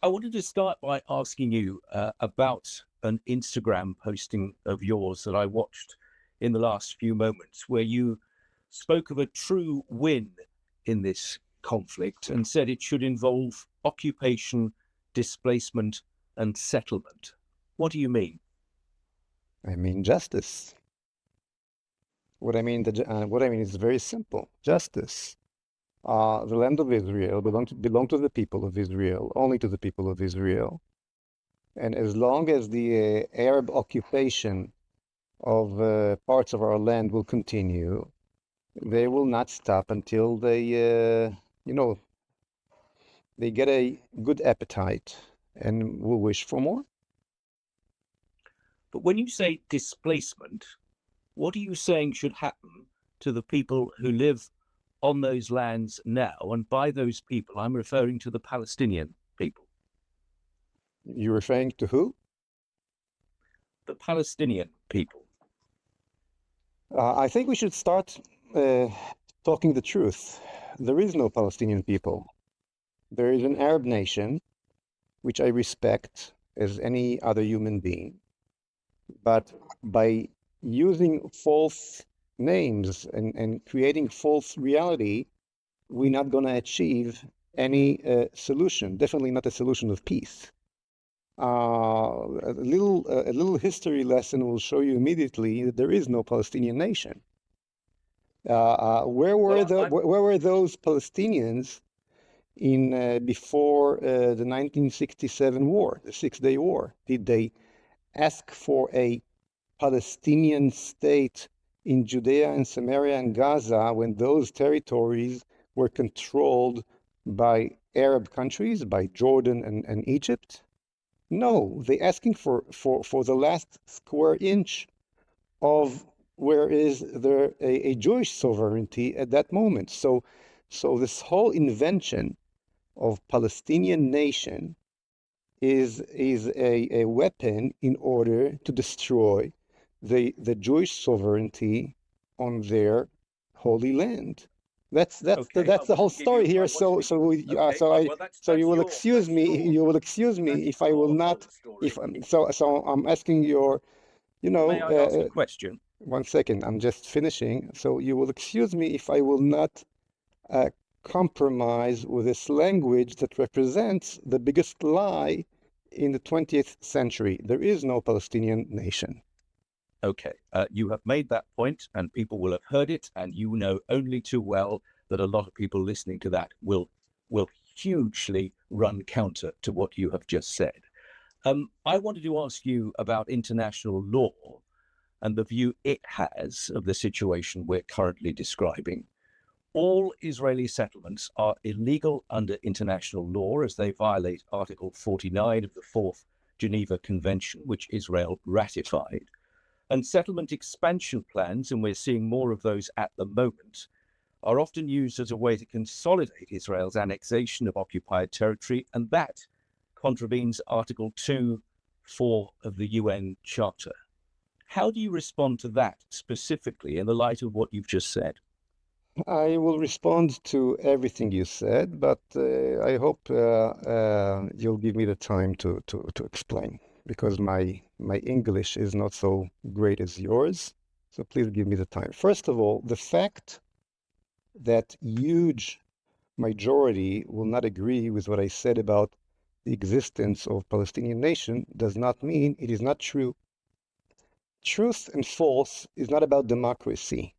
I wanted to start by asking you about an Instagram posting of yours that I watched in the last few moments, where you spoke of a true win in this conflict and said it should involve occupation, displacement, and settlement. What do you mean? I mean justice. What I mean is very simple. Justice. The land of Israel belong to the people of Israel, only to the people of Israel. And as long as the Arab occupation of parts of our land will continue, they will not stop until they get a good appetite and will wish for more. But when you say displacement, what are you saying should happen to the people who live on those lands now? And by those people, I'm referring to the Palestinian people. You're referring to who? The Palestinian people. I think we should start talking the truth. There is no Palestinian people. There is an Arab nation, which I respect as any other human being. But by using false names and creating false reality, we're not going to achieve any solution, definitely not a solution of peace. A little history lesson will show you immediately that there is no Palestinian nation. Where were those Palestinians in before the 1967 war, the 6-Day War? Did they ask for a Palestinian state in Judea and Samaria and Gaza when those territories were controlled by Arab countries, by Jordan and Egypt? No, they're asking for the last square inch of where is there a Jewish sovereignty at that moment. So this whole invention of Palestinian nation is a weapon in order to destroy the Jewish sovereignty on their holy land. That's the whole story here. So you will excuse me if I will not. So I'm asking your, May I ask a question? 1 second. I'm just finishing. So you will excuse me if I will not compromise with this language that represents the biggest lie in the 20th century. There is no Palestinian nation. Okay, you have made that point and people will have heard it, and you know only too well that a lot of people listening to that will hugely run counter to what you have just said. I wanted to ask you about international law and the view it has of the situation we're currently describing. All Israeli settlements are illegal under international law as they violate Article 49 of the Fourth Geneva Convention, which Israel ratified. And settlement expansion plans, and we're seeing more of those at the moment, are often used as a way to consolidate Israel's annexation of occupied territory, and that contravenes Article 2.4 of the UN Charter. How do you respond to that specifically in the light of what you've just said? I will respond to everything you said, but I hope you'll give me the time to explain, because my English is not so great as yours. So please give me the time. First of all, the fact that huge majority will not agree with what I said about the existence of Palestinian nation does not mean it is not true. Truth and false is not about democracy.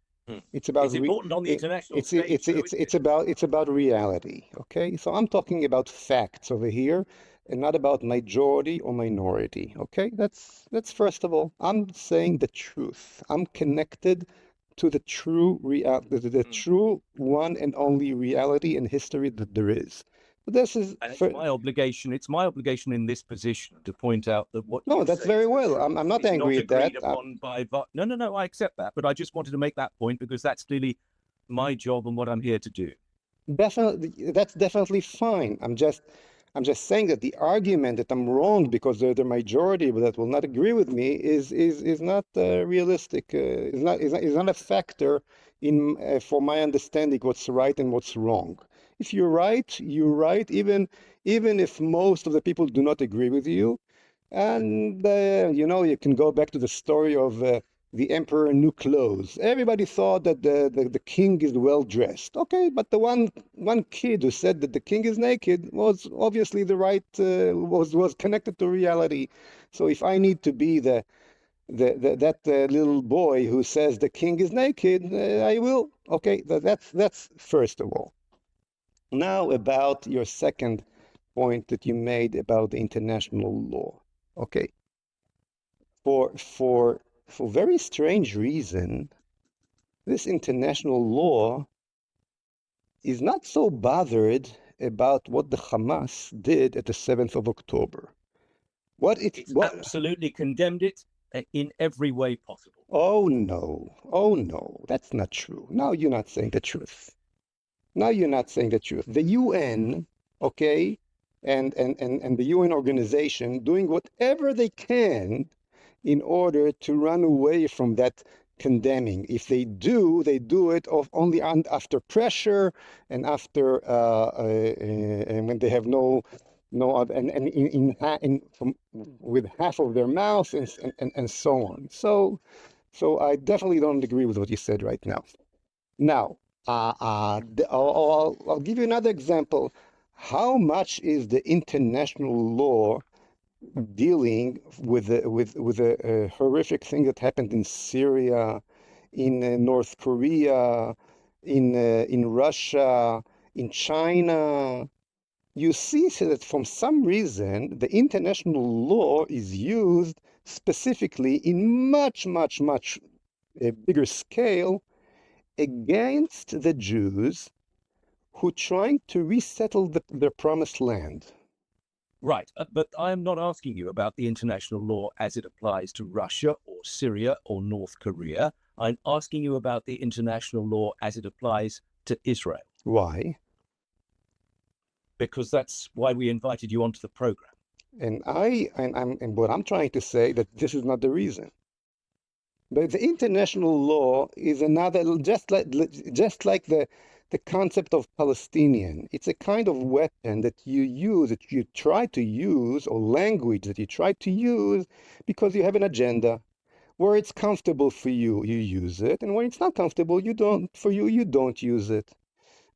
It's about important on the international stage. It's about reality. Okay, so I'm talking about facts over here, and not about majority or minority. Okay, that's first of all. I'm saying the truth. I'm connected to the true the true one and only reality and history that there is. This is my obligation. It's my obligation in this position to point out that what. No, that's very well. I'm not angry at that. No, I accept that, but I just wanted to make that point because that's clearly my job and what I'm here to do. Definitely, that's definitely fine. I'm just saying that the argument that I'm wrong because they're the majority that will not agree with me is not realistic. Is not a factor in for my understanding what's right and what's wrong. If you're right, you're right. Even even if most of the people do not agree with you. And, you can go back to the story of the emperor new clothes. Everybody thought that the king is well dressed. Okay, but the one kid who said that the king is naked was obviously the right, was connected to reality. So if I need to be that little boy who says the king is naked, I will. Okay, that's first of all. Now about your second point that you made about the international law. Okay, for very strange reason, this international law is not so bothered about what the Hamas did at the 7th of October. It's absolutely condemned it in every way possible. Oh no, that's not true. Now you're not saying the truth. The UN, okay, and the UN organization doing whatever they can in order to run away from that condemning. If they do it only after pressure and after and when they have no with half of their mouth and so on. So I definitely don't agree with what you said right now. Now, I'll give you another example. How much is the international law dealing with a horrific thing that happened in Syria, in North Korea, in Russia, in China? You see that from some reason the international law is used specifically in much bigger scale against the Jews who trying to resettle their promised land. Right, but I am not asking you about the international law as it applies to Russia or Syria or North Korea. I'm asking you about the international law as it applies to Israel. Why? Because that's why we invited you onto the program. And what I'm trying to say that this is not the reason. But the international law is another, just like the concept of Palestinian. It's a kind of weapon that you use, that you try to use, or language that you try to use because you have an agenda. Where it's comfortable for you, you use it, and when it's not comfortable, you don't use it.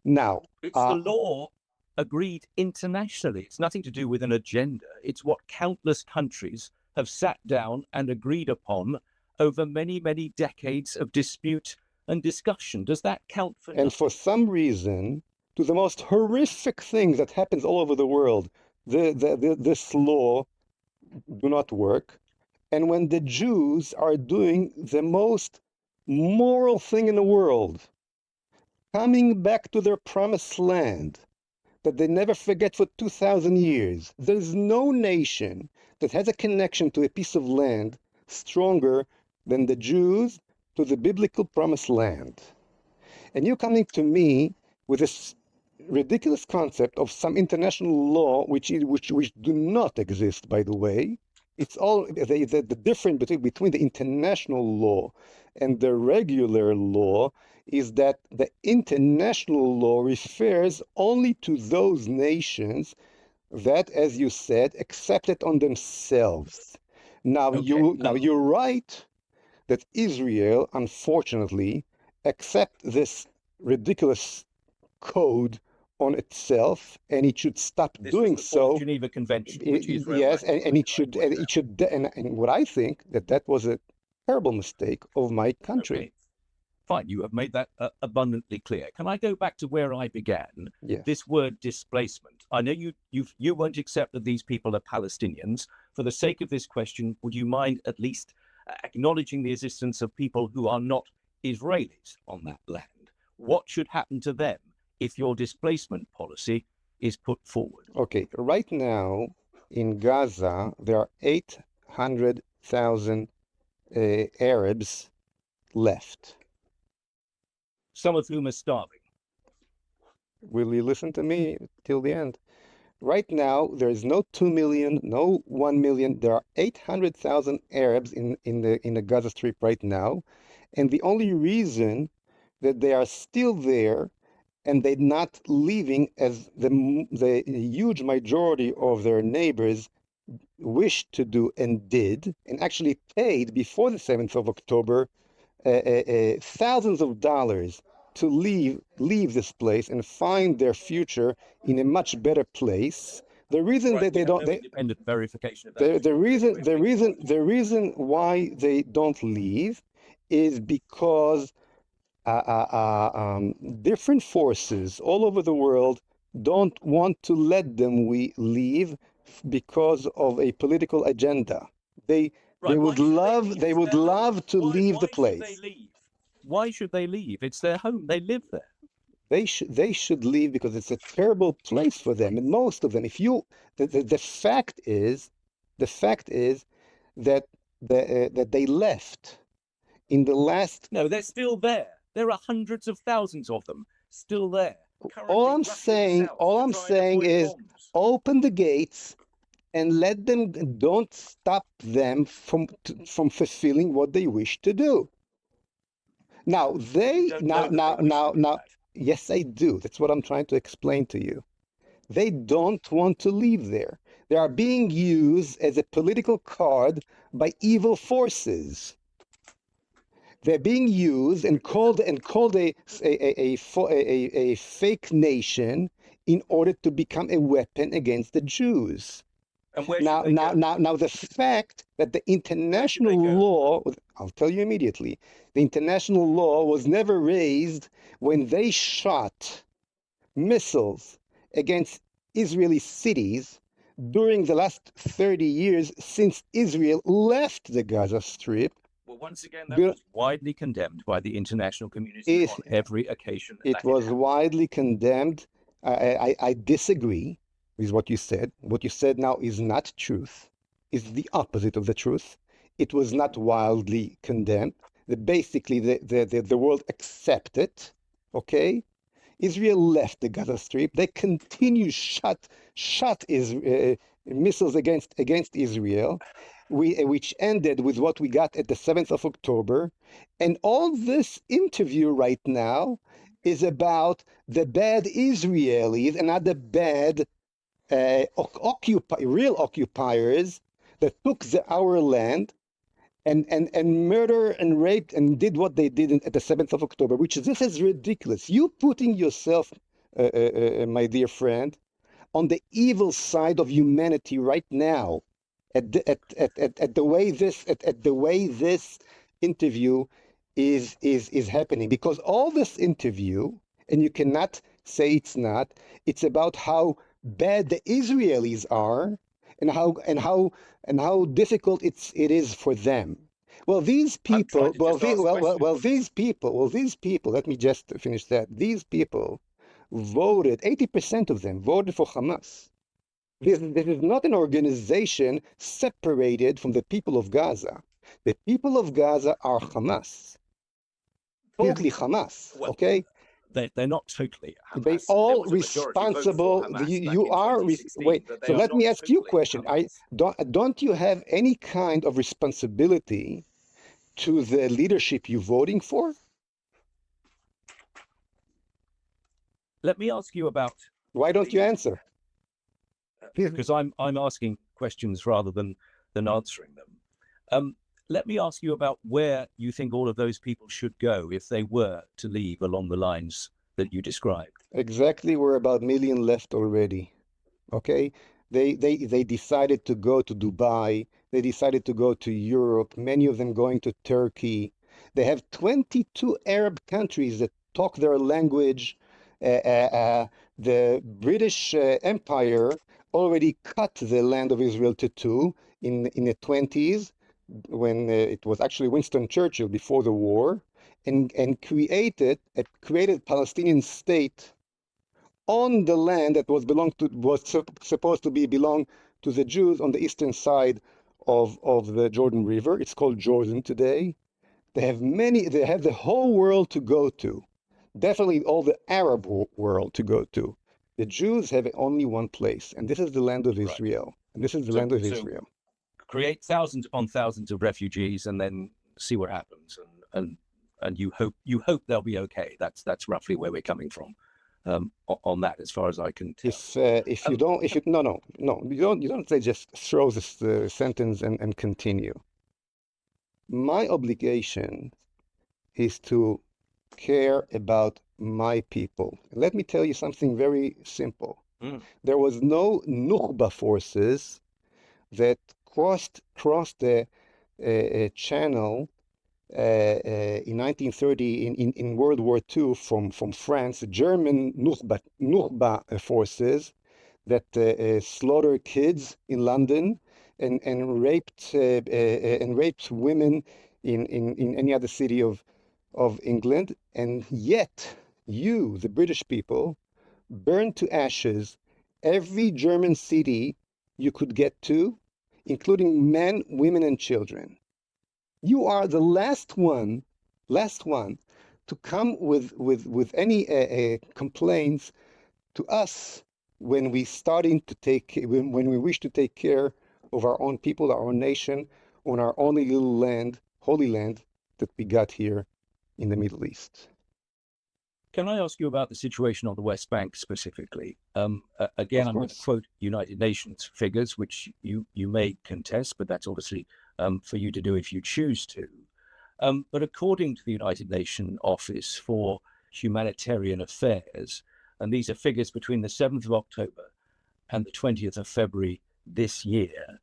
Now, it's the law agreed internationally. It's nothing to do with an agenda. It's what countless countries have sat down and agreed upon over many decades of dispute and discussion. Does that count for nothing? And for some reason, to the most horrific things that happens all over the world, this law do not work. And when the Jews are doing the most moral thing in the world, coming back to their promised land that they never forget for 2,000 years, there's no nation that has a connection to a piece of land stronger than the Jews to the biblical promised land. And you're coming to me with this ridiculous concept of some international law which do not exist, by the way. It's all the difference between the international law and the regular law is that the international law refers only to those nations that, as you said, accept it on themselves. Now, you're right that Israel, unfortunately, accept this ridiculous code on itself, and it should stop doing so. Geneva Convention, which Israel yes, and it should, and what I think that was a terrible mistake of my country. Okay. Fine, you have made that abundantly clear. Can I go back to where I began? Yes. This word displacement. I know you won't accept that these people are Palestinians. For the sake of this question, would you mind at least acknowledging the existence of people who are not Israelis on that land? What should happen to them if your displacement policy is put forward? Okay, right now in Gaza, there are 800,000 Arabs left. Some of whom are starving. Will you listen to me till the end? Right now, there is no 2 million, no 1 million. There are 800,000 Arabs in the Gaza Strip right now. And the only reason that they are still there and they're not leaving as the huge majority of their neighbors wished to do and did, and actually paid before the 7th of October thousands of dollars to leave this place and find their future in a much better place. The reason that they don't, independent verification of that. the reason why they don't leave is because different forces all over the world don't want to let them leave because of a political agenda. They would love to leave the place. Why should they leave? It's their home. They live there. They should leave because it's a terrible place for them. And most of them, the fact is that that they left in the last. No, they're still there. There are hundreds of thousands of them still there. All I'm saying is open the gates and let them. Don't stop them from fulfilling what they wish to do. Now yes, I do. That's what I'm trying to explain to you. They don't want to leave there. They are being used as a political card by evil forces. They're being used and called a fake nation in order to become a weapon against the Jews. Now, the fact that the international law, I'll tell you immediately, the international law was never raised when they shot missiles against Israeli cities during the last 30 years since Israel left the Gaza Strip. Well, once again, that was widely condemned by the international community on every occasion. It was widely condemned. I disagree with what you said. What you said now is not truth. It's the opposite of the truth. It was not wildly condemned. Basically, the world accepted. Okay, Israel left the Gaza Strip. They continue shot missiles against Israel, which ended with what we got at the 7th of October. And all this interview right now is about the bad Israelis and not the bad real occupiers that took our land and murder and raped and did what they did at the 7th of October, this is ridiculous. You putting yourself, my dear friend, on the evil side of humanity right now, at the way this interview is happening, because all this interview, and you cannot say it's not, it's about how bad the Israelis are and how difficult it is for them. Well, these people. These people. Let me just finish that. These people voted. 80% of them voted for Hamas. This is not an organization separated from the people of Gaza. The people of Gaza are Hamas. Totally Hamas. Okay. They're not totally Hamas. They all responsible. You are. Wait. So let me ask you a question. Don't you have any kind of responsibility to the leadership you're voting for? Let me ask you about. Why don't you answer? Because I'm asking questions rather than answering them. Let me ask you about where you think all of those people should go if they were to leave along the lines that you described. Exactly, we're about 1 million left already. Okay, they decided to go to Dubai. They decided to go to Europe. Many of them going to Turkey. They have 22 Arab countries that talk their language. The British Empire already cut the land of Israel to two in the 20s. When it was actually Winston Churchill before the war, and created Palestinian state on the land that was supposed to belong to the Jews on the eastern side of the Jordan River. It's called Jordan today. They have the whole world to go to, definitely all the Arab world to go to. The Jews have only one place, and this is the land of Israel. And this is the land of Israel. Create thousands upon thousands of refugees and then see what happens, and you hope they'll be okay. That's roughly where we're coming from. on that, as far as I can tell. If you don't, if you no, you don't say just throw this sentence and continue. My obligation is to care about my people. Let me tell you something very simple. There was no Nukhba forces that crossed the channel in 1930 in World War II from France, German Nukhba forces that slaughtered kids in London and raped women in any other city of England, and yet you, the British people, burned to ashes every German city you could get to, including men, women, and children. You are the last one to come with any complaints to us when we wish to take care of our own people, our own nation, on our only little land, holy land that we got here in the Middle East. Can I ask you about the situation on the West Bank specifically? Again, I'm going to quote United Nations figures, which you may contest, but that's obviously for you to do if you choose to. But according to the United Nations Office for Humanitarian Affairs, and these are figures between the 7th of October and the 20th of February this year,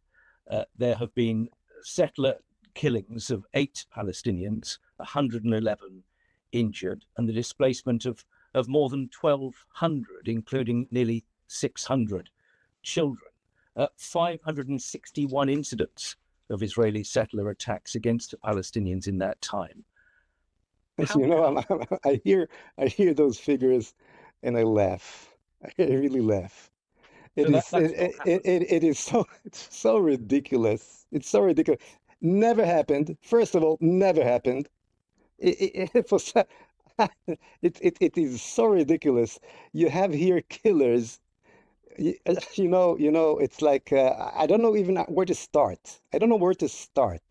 there have been settler killings of 8 Palestinians, 111 injured, and the displacement of more than 1,200, including nearly 600 children. 561 incidents of Israeli settler attacks against the Palestinians in that time. I hear those figures and I laugh. I really laugh. It is so ridiculous. It's so ridiculous. Never happened. First of all, never happened. It is so ridiculous. You have here killers. It's like I don't know even where to start. I don't know where to start.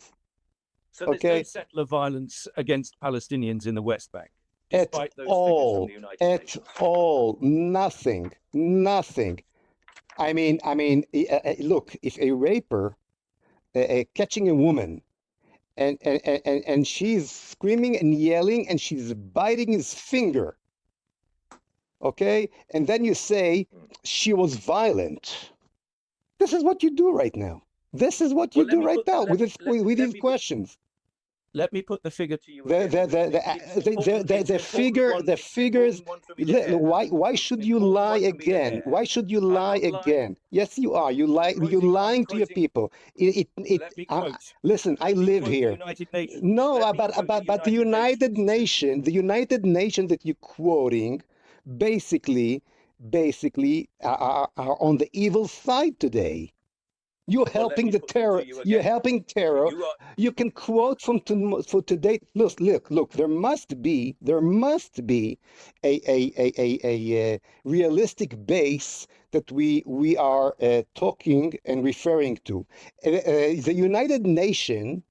So there's no settler violence against Palestinians in the West Bank, despite those figures from the United Nations. At all, nothing. I mean, look, if a raper catching a woman and she's screaming and yelling and she's biting his finger, okay, and then you say she was violent. This is what you do right now. This is what you do right now with these questions. Let me put the figure to you. The figures. Why should you lie again? Why should you lie again? Yes, you are. You're lying to your people. Listen, I live here. No, but the United Nations that you're quoting, basically are on the evil side today. You're helping the terror. You're helping terror. You can quote for today. Look. There must be a realistic base that we are talking and referring to. The United Nations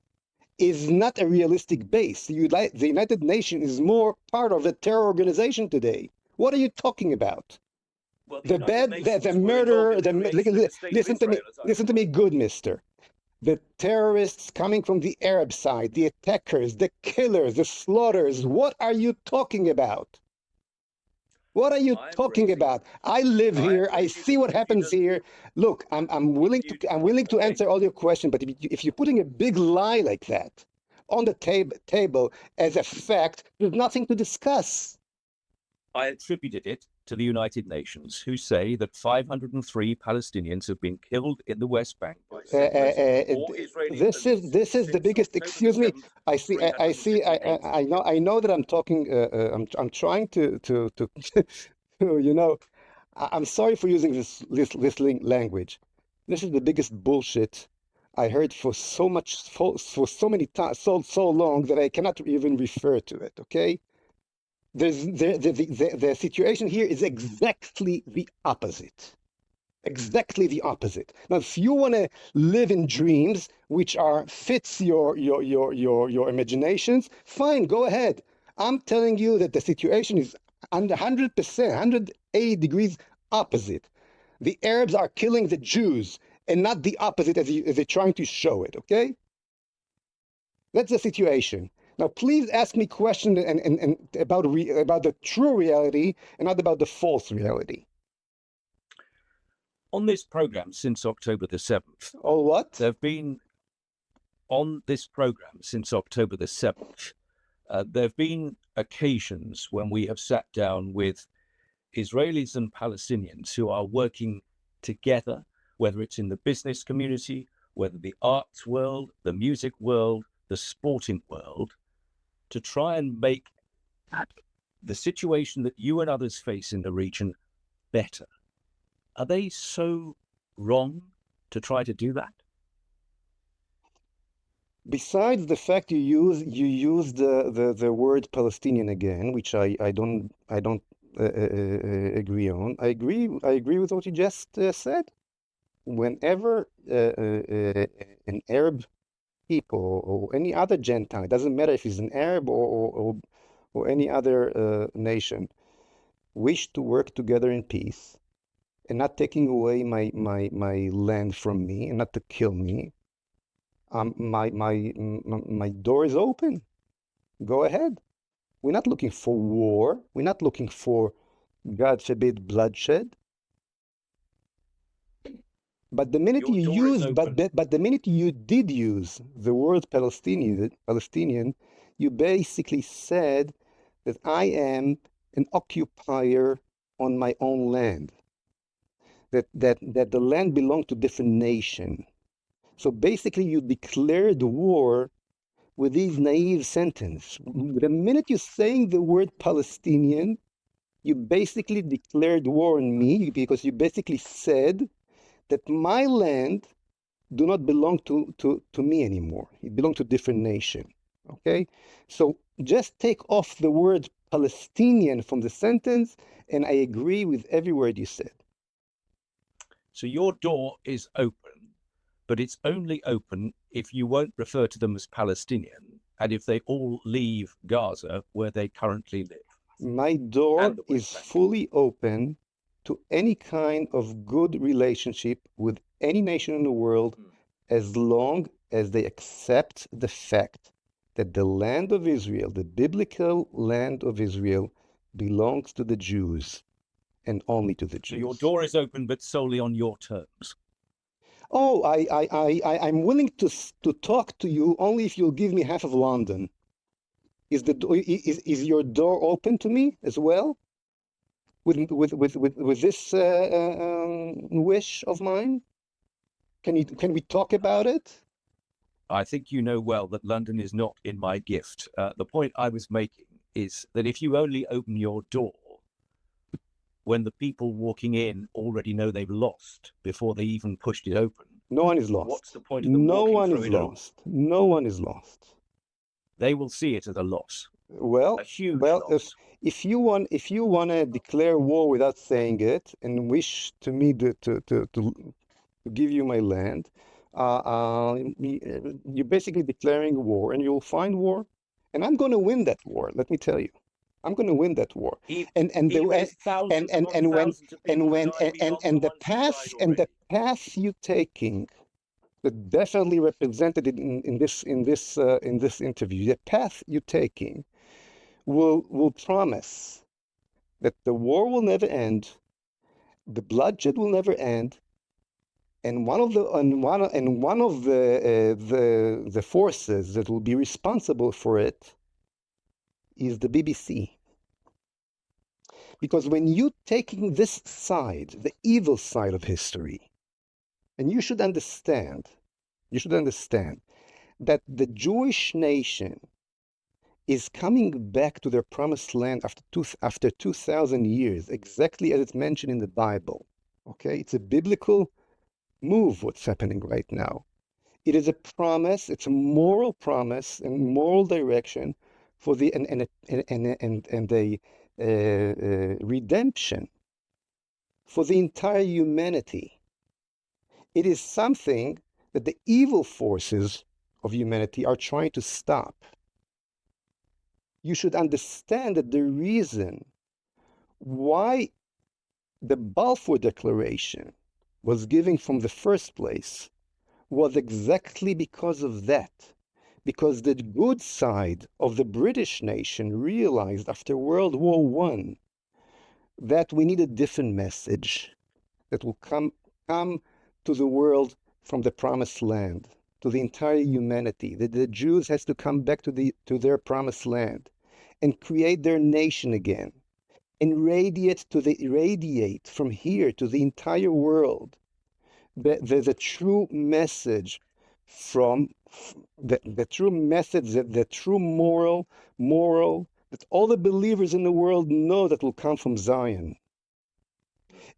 is not a realistic base. The United Nations is more part of a terror organization today. What are you talking about? Well, the murder, listen to me, good mister. The terrorists coming from the Arab side, the attackers, the killers, the slaughters, what are you talking about? What are you talking about? I live here. I see what happens here. Look, I'm willing to answer all your questions, but if you're putting a big lie like that on the table as a fact, there's nothing to discuss. I attributed it to the United Nations, who say that 503 Palestinians have been killed in the West Bank by this is the biggest. Excuse me. I know that I'm talking. I'm trying to I'm sorry for using this language. This is the biggest bullshit I heard for so many times, so long that I cannot even refer to it. Okay. The situation here is exactly the opposite. Exactly the opposite. Now, if you want to live in dreams which fits your imaginations, fine, go ahead. I'm telling you that the situation is 100%, 180 degrees opposite. The Arabs are killing the Jews and not the opposite as they're trying to show it, okay? That's the situation. Now, please ask me questions and about the true reality and not about the false reality. On this program since October the 7th, Oh, what? there have been, on this program since October the 7th, there have been occasions when we have sat down with Israelis and Palestinians who are working together, whether it's in the business community, whether the arts world, the music world, the sporting world, to try and make the situation that you and others face in the region better. Are they so wrong to try to do that? Besides the fact you use the word Palestinian again, which I don't agree on. I agree with what you just said. Whenever an Arab people or any other Gentile, it doesn't matter if he's an Arab or any other nation, wish to work together in peace and not taking away my land from me and not to kill me, my door is open. Go ahead. We're not looking for war. We're not looking for, God forbid, bloodshed. But the minute you used, but the minute you did use the word Palestinian, you basically said that I am an occupier on my own land. That the land belonged to different nation. So basically, you declared war with these naive sentence. The minute you're saying the word Palestinian, you basically declared war on me because you basically said that my land do not belong to me anymore. It belongs to different nation. Okay? So just take off the word Palestinian from the sentence, and I agree with every word you said. So your door is open, but it's only open if you won't refer to them as Palestinian and if they all leave Gaza where they currently live. My door is fully open to any kind of good relationship with any nation in the world as long as they accept the fact that the land of Israel, the biblical land of Israel, belongs to the Jews and only to the Jews. So your door is open, but solely on your terms. Oh, I'm willing to talk to you only if you'll give me half of London. Is your door open to me as well? With this wish of mine? Can we talk about it? I think you know well that London is not in my gift. The point I was making is that if you only open your door when the people walking in already know they've lost before they even pushed it open, no one is lost. What's the point of them walking through it? No one is lost. They will see it as a loss. Well, a huge loss. If you want to declare war without saying it and wish to me to give you my land, you're basically declaring war, and you'll find war, and I'm going to win that war. Let me tell you, I'm going to win that war. And the path you're taking, that definitely represented in this interview, the path you're taking will promise that the war will never end, the bloodshed will never end, and one of the forces that will be responsible for it is the BBC. Because when you're taking this side, the evil side of history, and you should understand that the Jewish nation is coming back to their promised land after 2,000 years, exactly as it's mentioned in the Bible. Okay, it's a biblical move what's happening right now. It is a promise, it's a moral promise and moral direction for the redemption for the entire humanity. It is something that the evil forces of humanity are trying to stop. You should understand that the reason why the Balfour Declaration was given from the first place was exactly because of that. Because the good side of the British nation realized after World War I that we need a different message that will come to the world from the promised land, to the entire humanity, that the Jews has to come back to their promised land and create their nation again and radiate from here to the entire world the true message from the true message, the true moral that all the believers in the world know that will come from Zion.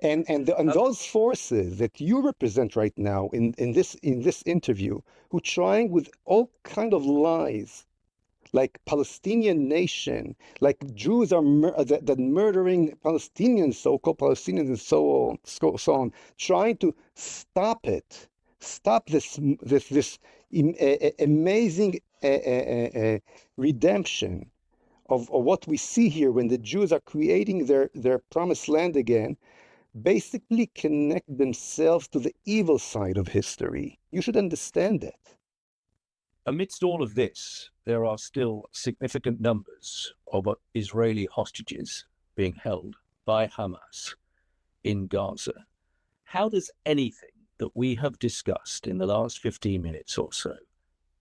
And those forces that you represent right now in this interview, who trying with all kind of lies, like Palestinian nation, like Jews are that murdering Palestinians, so-called Palestinians, and so on, trying to stop this amazing redemption of what we see here when the Jews are creating their promised land again. Basically connect themselves to the evil side of history. You should understand that. Amidst all of this, there are still significant numbers of Israeli hostages being held by Hamas in Gaza. How does anything that we have discussed in the last 15 minutes or so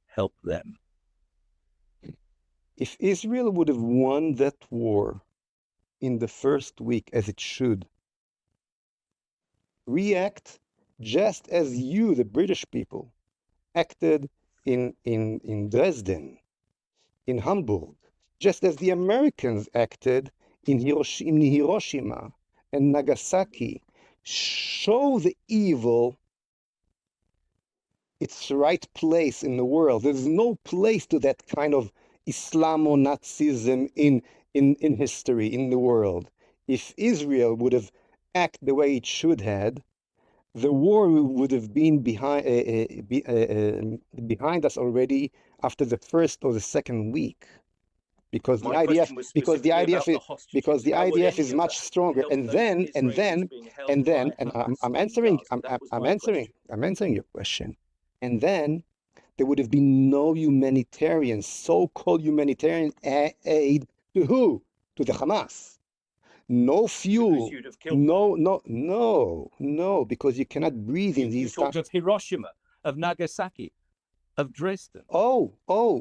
help them? If Israel would have won that war in the first week, as it should, react just as you, the British people, acted in Dresden, in Hamburg, just as the Americans acted in Hiroshima and Nagasaki, show the evil its right place in the world. There's no place to that kind of Islamo-Nazism in history, in the world. If Israel would have acted the way it should have, the war would have been behind us already after the first or the second week, because the IDF is much stronger. And I'm answering your question. And then there would have been no humanitarian, so-called humanitarian aid to who? To the Hamas. No fuel. No, because you cannot breathe in these. You talked of Hiroshima, of Nagasaki, of Dresden.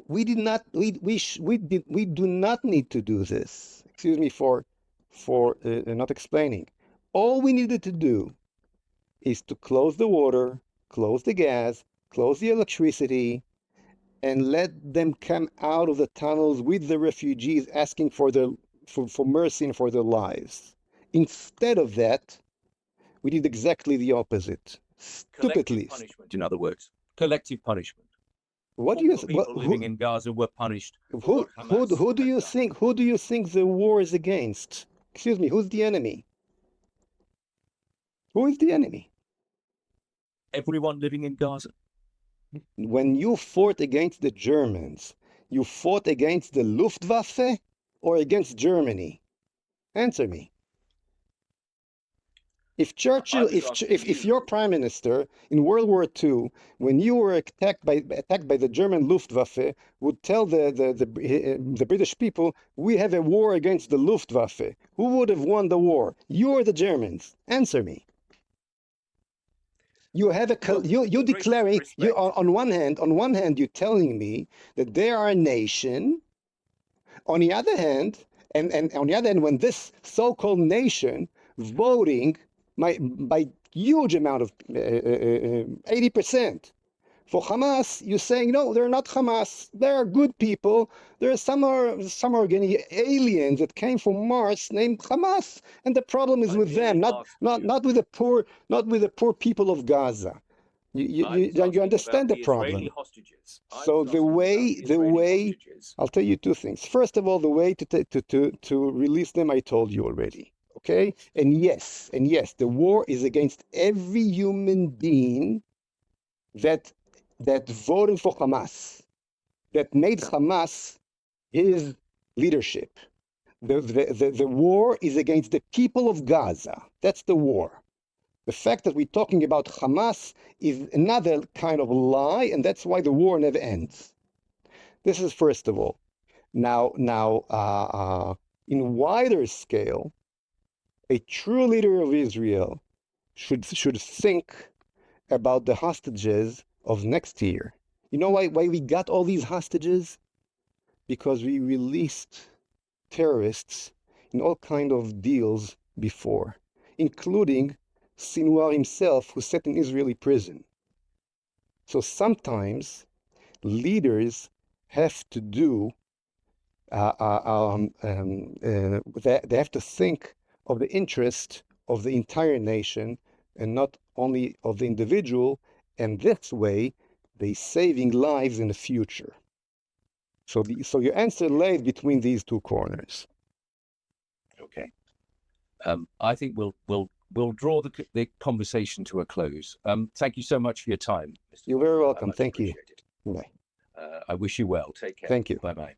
We did not. We do not need to do this. Excuse me for not explaining. All we needed to do is to close the water, close the gas, close the electricity, and let them come out of the tunnels with the refugees asking for mercy and for their lives. Instead of that, we did exactly the opposite. Stupidly. Punishment, in other words, collective punishment. What do you think? People living in Gaza were punished. Who do you think the war is against? Excuse me, who's the enemy? Who is the enemy? Everyone living in Gaza. When you fought against the Germans, you fought against the Luftwaffe or against Germany? Answer me. If Churchill, if your prime minister in World War II, when you were attacked by the German Luftwaffe, would tell the British people, we have a war against the Luftwaffe, who would have won the war? You or the Germans? Answer me. You have you declaring, on one hand you're telling me that they are a nation. On the other hand, and on the other hand, when this so-called nation voting by huge amount of 80% for Hamas, you're saying no, they're not Hamas. They're good people. There are some organic aliens that came from Mars named Hamas, and the problem is with them, not with the poor people of Gaza. You understand the problem. So the way I'll tell you two things. First of all, the way to release them, I told you already. Okay, and yes, the war is against every human being that voted for Hamas, that made Hamas his leadership. The war is against the people of Gaza. That's the war. The fact that we're talking about Hamas is another kind of lie, and that's why the war never ends. This is first of all. Now, in wider scale, a true leader of Israel should think about the hostages of next year. You know why we got all these hostages? Because we released terrorists in all kind of deals before, including Sinwar himself, who sat in Israeli prison. So sometimes leaders have to do, they have to think of the interest of the entire nation and not only of the individual, and this way they saving lives in the future. So your answer lays between these two corners. Okay. I think we'll draw the conversation to a close. Thank you so much for your time, Mr. You're very welcome. Thank you. Appreciate it. Bye. I wish you well. Take care. Thank you. Bye-bye.